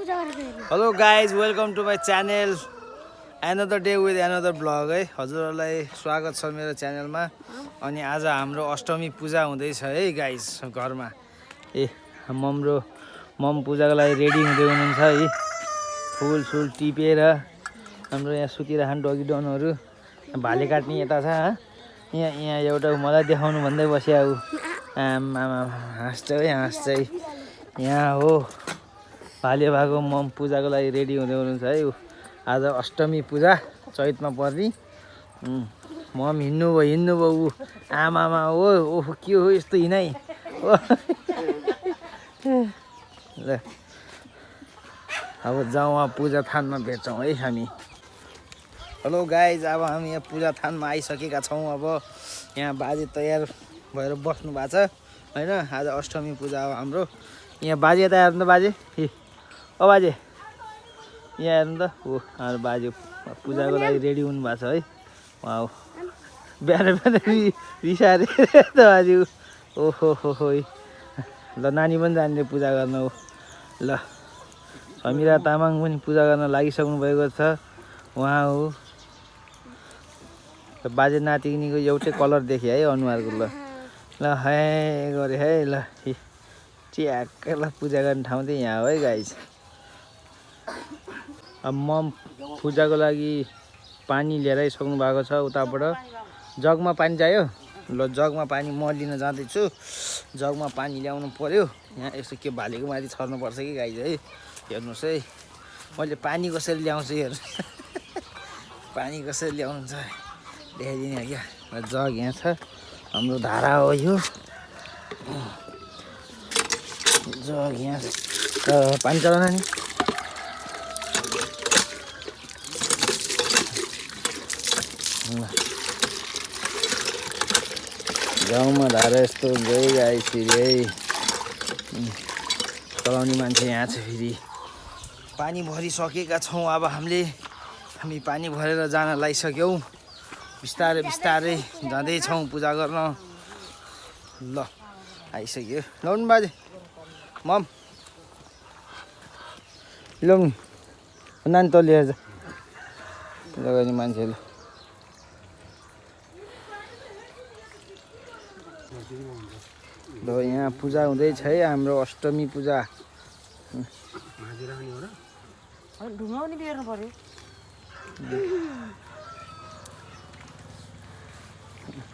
Hello guys welcome to my channel another day with another blog है हजुरहरूलाई स्वागत छ मेरो च्यानलमा। अनि आज हाम्रो अष्टमी पूजा हुँदैछ है गाइज घरमा। मम पूजाको लागि रेडी हुँदै हुनुहुन्छ है। फुल टिपेर हाम्रो यहाँ सुतिरहनु डगी डनहरू भाले काट्ने यता छ। यहाँ एउटा मलाई देखाउनु भन्दै बस्यो आमा हाँस्छ है हाँस्छ है। यहाँ हो भाले भएको मम पूजाको लागि रेडी हुँदै हुनुहुन्छ है। आज अष्टमी पूजा चैतमा पर्ने। मम हिँड्नुभयो ऊ आमामा ओहो के हो यस्तो हिँडाइ ल अब जाउँ पूजा थानमा भेट्छौँ है हामी। हेलो गाइज अब हामी यहाँ पूजा थानमा आइसकेका छौँ। अब यहाँ बाजे तयार भएर बस्नु भएको छ होइन। आज अष्टमी पूजा हो हाम्रो। यहाँ बाजे यता हेर्नु त बाजे ओ बाजे यहाँ हेर्नु त हो हाम्रो बाजे पूजाको लागि रेडी हुनु भएको छ है। वाउ बिहान रिसारे त बाजे ओहो हो ल नानी पनि जाने पूजा गर्न हो। ल समिरा तामाङ पनि पूजा गर्न लागिसक्नु भएको छ। उहाँ हो बाजे नातिनीको एउटै कलर देखेँ है अनुहारको। ल है गरे है ल च्याक्क ल पूजा गर्ने ठाउँ चाहिँ यहाँ हो है गाइज। अब मम पूजाको लागि पानी लिएर आइसक्नु भएको छ उताबाट। जगमा पानी चाहियो ल जगमा पानी म लिन जाँदैछु। जगमा पानी ल्याउनु पर्यो। यहाँ यसो के भालेको माथि छर्नुपर्छ कि गाइज है। हेर्नुहोस् है मैले पानी कसरी ल्याउँछु हेर्नु पानी कसरी ल्याउनु छ देखाइदिने क्या। जग यहाँ छ हाम्रो धारा हो यो। जग यहाँ पानी चलाउन नि गाउँमा धारा यस्तो हुन्छ है गाइस। फेरि है चलाउने मान्छे यहाँ छ फेरि। पानी भरिसकेका छौँ अब हामी पानी भरेर जान लागिसक्यौँ। बिस्तारै बिस्तारै जाँदैछौँ पूजा गर्न। ल आइसक्यो ल्याउनु बाजे मम ल्याउनु नानी त लिएर जा पूजा गर्ने मान्छेले। ल यहाँ पूजा हुँदैछ है हाम्रो अष्टमी पूजा। ढुङ्गाउने बेर्नु पर्यो।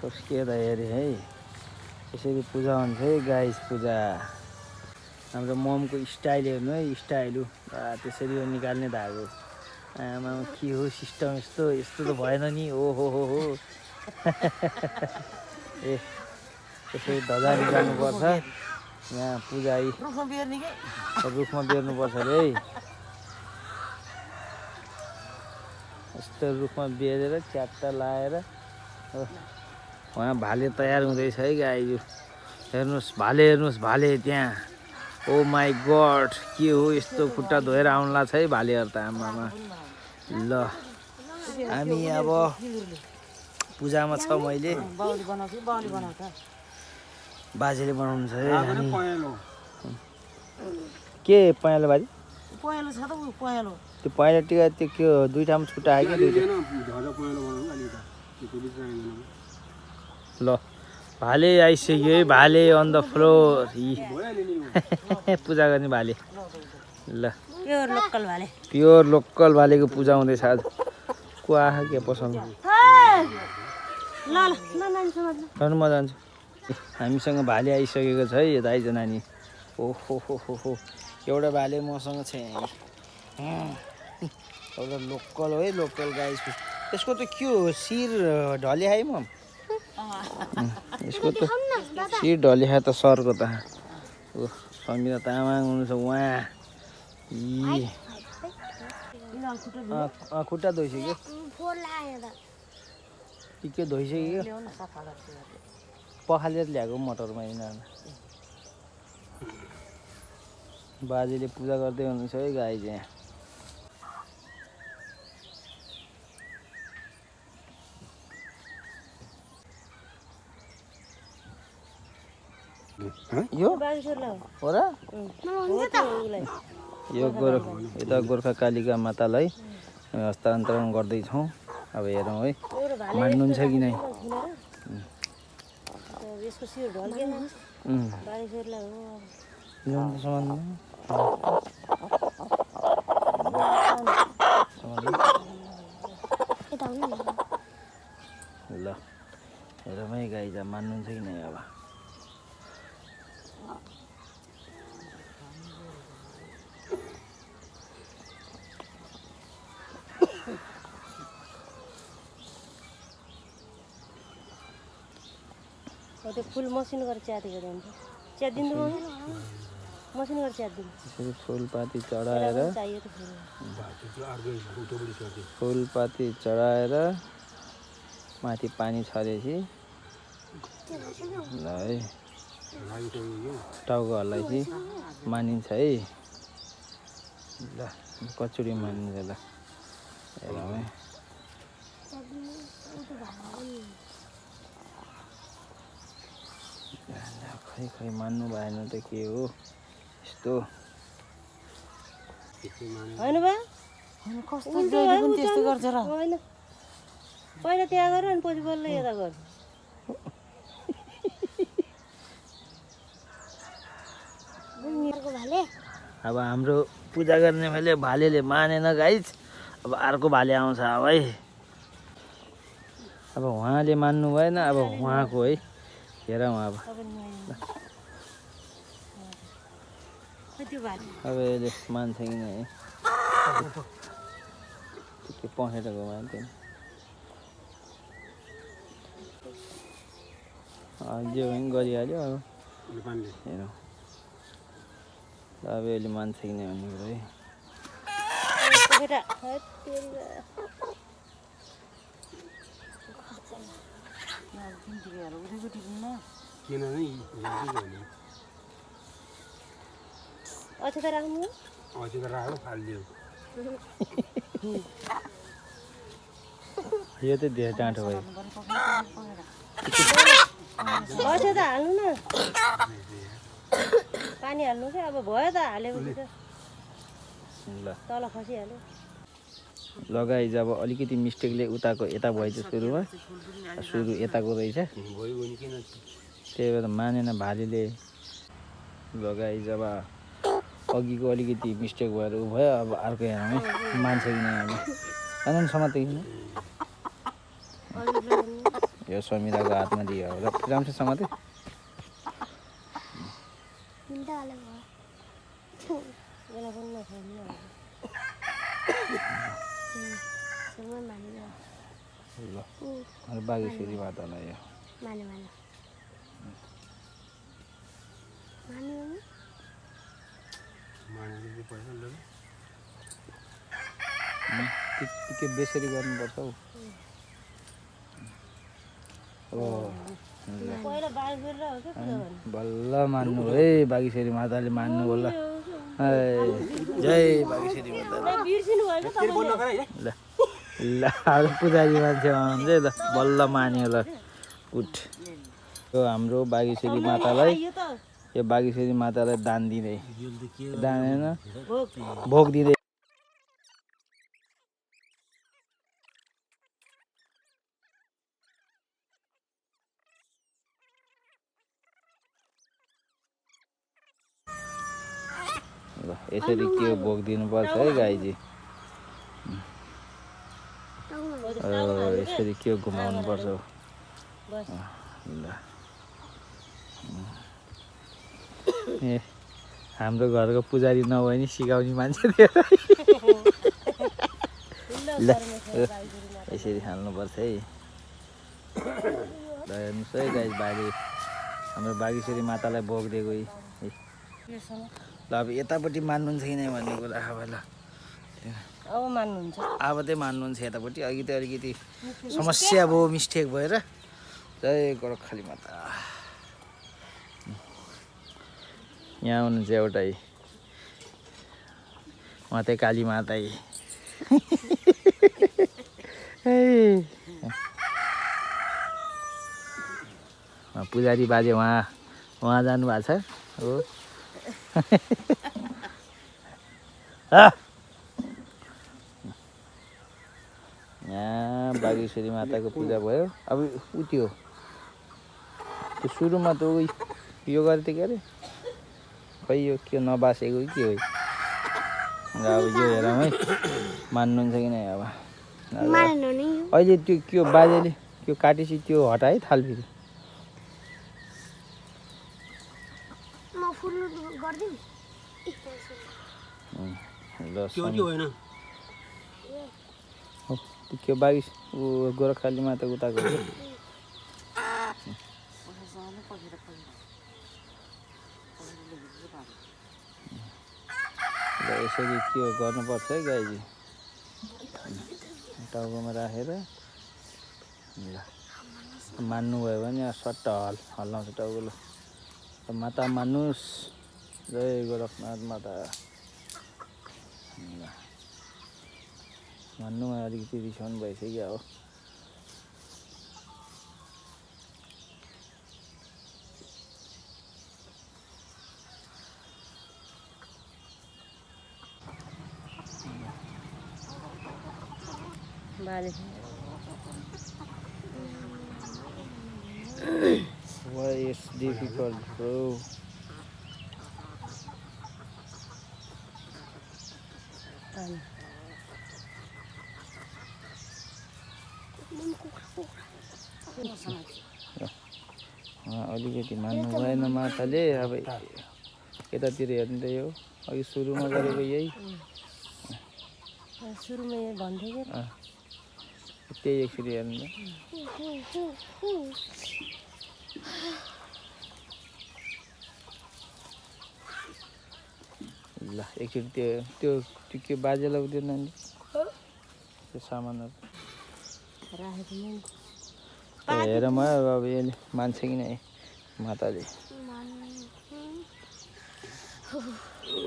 ठोस्किएर हेरेँ है यसरी पूजा हुन्छ है गाइस। पूजा हाम्रो ममको स्टाइल हेर्नु है स्टाइल त्यसरी हो निकाल्ने धागो। आमा के हो सिस्टम यस्तो त भएन नि ओहो हो ए त्यसरी ध्वजा निकाल्नुपर्छ। यहाँ पूजा रुखमा बेर्नुपर्छ अरे है। यस्तो रुखमा बेरेर च्याट्टा लाएर उहाँ भाले तयार हुँदैछ है गाई। हेर्नुहोस् भाले त्यहाँ ओ माई गड के हो यस्तो खुट्टा धोएर आउनुला छ है भालेहरू त आमामा। ल हामी अब पूजामा छ। मैले बाजेले बनाउनु छ है। के पहेँलो बाजे पहेँलो छ त पहेँलो त्यो पहेँलो टिका त्यो के हो दुईटामा छुट्टा आयो क्या ल भाले आइसक्यो है। भाले अन द फ्लोर पूजा गर्ने भाले। ल प्योर लोकल भालेको पूजा हुँदैछ आज। को आह के पसन्द म जान्छु। हामीसँग भाले आइसकेको छ है यता आइज नानी। ओहो हो एउटा भाले मसँग छ एउटा लोकल हो है लोकल गाई। यसको त के हो शिर ढले है मम यसको त शिर ढले त सरको त ओ समिरा तामाङ हुनुहुन्छ उहाँ। खुट्टा धोइसक्यो के धोइसक्यो पखालेर ल्याएको मोटरमा यिनीहरू। बाजेले पूजा गर्दै हुनुहुन्छ है गाई चाहिँ। यो हो र यो यता गोर्खा कालिका मातालाई हामी हस्तान्तरण गर्दैछौँ। अब हेरौँ है मान्नुहुन्छ कि नै। यसको शिर ढल्केन बारीसहरूलाई ल हेरौँ है गाई त मान्नुहुन्छ कि नै। अब त्यो फुल मसिन गरेर च्यातेको जान्छ च्यातिदिनु मसिन गरेर च्यातिदिनु यसरी फुलपाती चढाएर फुलपाती चढाएर माथि पानी छरेपछि ल है टाउको हल्लाएपछि मानिन्छ है। ल कचुरी मानिन्छ। ल हेरौँ है खै खै मान्नु भएन त के हो यस्तो होइन बा कस्तो जहिले पनि त्यस्तो गर्छ र होइन पहिला त्यहाँ गर अनि पछि बल्ल यता गर अब हाम्रो पूजा गर्ने भाइले भालेले मानेन गाइज। अब अर्को भाले आउँछ अब है। अब उहाँले मान्नु भएन। अब उहाँको है हेरौँ अब अब यसले मान्छ कि नै है। के पखेटा घुमायो त्यो जे पनि गरिहाल्यो। अब हेरौँ अब यसले मान्छ कि नै भन्ने कुरो अक्षता राख्नु यो त धेरै टाढो भयो। अक्षता हाल्नु न पानी हाल्नु चाहिँ अब भयो त हालेपछि त ल तल खसिहाल्यो। लगाइ जब अलिकति मिस्टेकले उताको यता भएछ सुरुमा सुरु यताको रहेछ त्यही भएर मानेन भालेले। लगाइ जब अघिको अलिकति मिस्टेक भएर उ भयो। अब अर्को हेरौँ है मान्छ कि नै। अब कानुन समाते कि नै यो समिराको हातमा दियो र राम्रोसँग समाते ल बागेश्वरी मातालाई यो के बेसरी गर्नुपर्छ हौ। बल्ल मान्नु है बागेश्वरी माताले मान्नु बल्ल। जय बागेश्वरी माता। ल ल अब पुजारी मान्छे आउनुहुन्छ है। ल बल्ल मान्यो। ल उठ यो हाम्रो बागेश्वरी मातालाई यो बागेश्वरी मातालाई दान दिँदै दान होइन भोग दिँदै ल यसरी के भोग दिनुपर्छ है गाईजी। यसरी के घुमाउनु पर्छ। ल ए हाम्रो घरको पुजारी नभए नि सिकाउने मान्छे थियो। ल यसरी हाल्नुपर्छ है। ल हेर्नुहोस् है गाई बाली हाम्रो बागेश्वरी मातालाई भोग दिएको है। ल अब यतापट्टि मान्नुहुन्छ कि नै भन्ने कुरा अब ल अब मान्नुहुन्छ अब चाहिँ मान्नुहुन्छ यतापट्टि। अघि त अलिकति समस्या भयो मिस्टेक भएर। जय गोरखाली माता। यहाँ हुनुहुन्छ एउटै उहाँ चाहिँ काली माता पुजारी बाजे उहाँ जानुभएको छ हो। यहाँ बागेश्वरी माताको पूजा भयो। अब उ त्यो सुरुमा त यो गरे थियो के अरे खै यो के नबासेको के हो। अब यो हेरौँ है मान्नुहुन्छ कि नै। अब अहिले त्यो के बाजेले त्यो काटेपछि त्यो हटाए थालफेरि त्यो बागिस गोरखाली माता उताको यसरी के गर्नुपर्छ है गाईजी। टाउकोमा राखेर ल मान्नुभयो भने सट्ट हल्लाउँछ टाउको। माता मान्नुहोस्, जय गोरखनाथ माता। मान्नुमा अलिकति रिसाउनु भइसक्यो हो। Why it's difficult, bro? अलिकति मान्नु भएन माताले। अब यतातिर हेर्नु त यो अघि सुरुमा गरेको यही सुरुमा भन्दै त्यही एकचोटि हेर्नु त। ल एकचोटि त्यो त्यो के बाजेलाई उयो नानी त्यो सामानहरू हेर म अब यसले मान्छ कि नै माताले।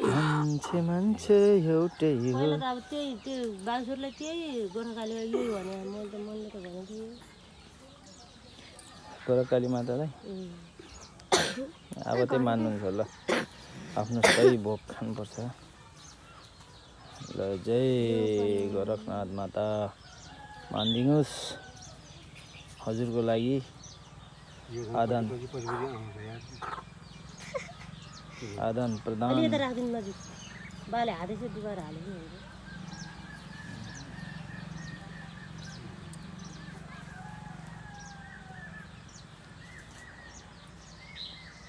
मान्छे मान्छे एउटै हो। अब त्यो बागेश्वरलाई त्यही गोर्खाली यही भने मैले त भनेको थिएँ गोरखाली मातालाई। अब चाहिँ मान्नुहुन्छ ल, आफ्नो सही भोग खानुपर्छ। ल जय गोरखनाथ माता मानिदिनुहोस्। हजुरको लागि आदान प्रदान। बाले हातै चाहिँ दुबारा हालेको हुन्छ।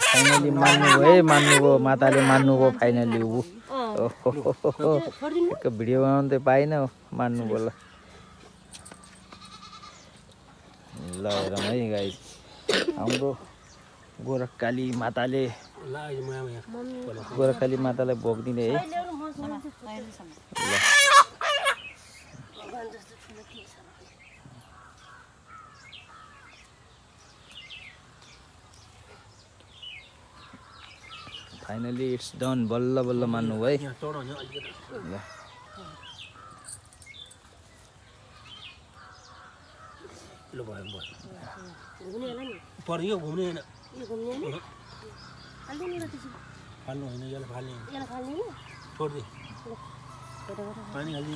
फाइनली मान्नुभयो है, मान्नुभयो माताले मान्नुभयो फाइनली। ऊ भिडियो बनाउनु त पाइनँ मान्नुभयो। ल ल हेरौँ है गाई हाम्रो गोरखकाली माताले भोग दिने है। Finally it's done. बल्ल बल्ल मान्नु है। ल पर्यो घुम्ने हैन फाल्नु हैन यसलाई फाल्ने छोड दे पानी हाल्ने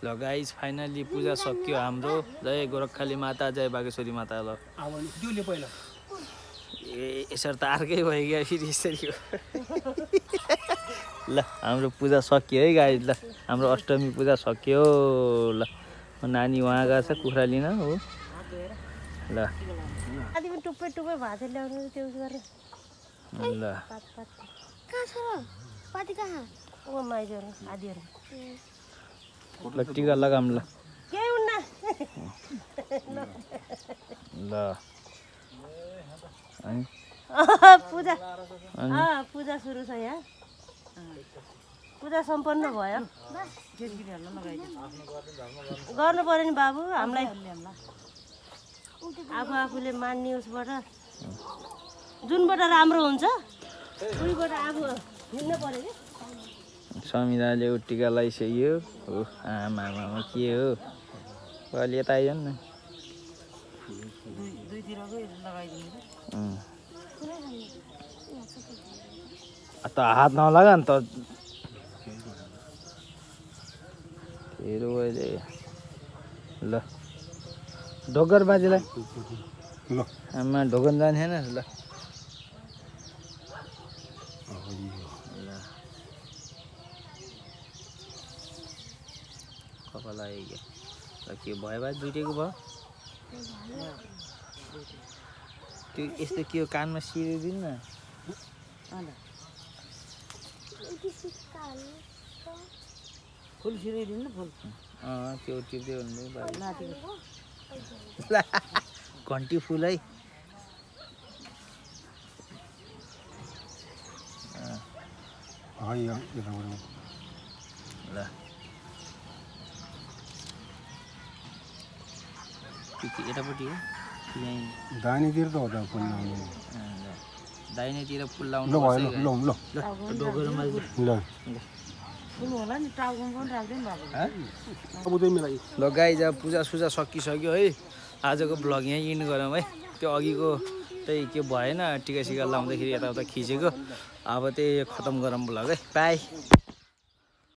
ल गाइस फाइनली पूजा सकियो हाम्रो। जय गोरखकाली माता, जय बागेश्वरी माता। ल ए यसरी त अर्कै भयो क्या फेरि यसरी हो। ल हाम्रो पूजा सकियो है गाइस। ल हाम्रो अष्टमी पूजा सकियो। ल नानी वहाँ गएको छ कुखुरा लिन हो। ल टुप्पै टुप्पै भात ल्याउनु त्यो गरेर ल ओ माइजहरू आदिहरू ल टिका लगाऊँ। ल केही हुन्न। ल अनि पूजा पूजा सुरु छ यहाँ। पूजा सम्पन्न भयो। गर्नु पर्यो नि बाबु हामीलाई। आफूले मान्ने उसबाट जुनबाट राम्रो हुन्छ उहीबाट अब हिँड्न पर्यो कि समिराले टिका लगाइसक्यो हो आमा के हो अहिले यता आइज न दुईतिरकै लगाइदिनु त हात नलगा नि त हेरौँ अहिले ल ढोकर बाजेलाई ल आमा ढोकन जाने छैन ल कपाल आयो क्या के भयो भए दुइटैको भयो त्यो यस्तो के हो कानमा सिरिदिनु न फुल सिराइदिनु फुल त्यो टिप्दै भन्नु नातिको घन्टी फुल है ल यतापट्टि हो दाहिनेतिर त हो त फुल लाउनु दाहिनेतिर फुल लाउनु ल भयो ल ल ढोकरमा ल फुल होला नि टाउकोमा पनि राख्दैन बाबु अब चाहिँ मिलाइ ल गाइज अब पूजा सकिसक्यो है आजको भ्लग यहीँ इन्ड गरौँ है त्यो अघिको त्यही के भएन टिका सिका लाउँदाखेरि यताउता खिचेको अब त्यही खतम गरौँ भ्लग है बाई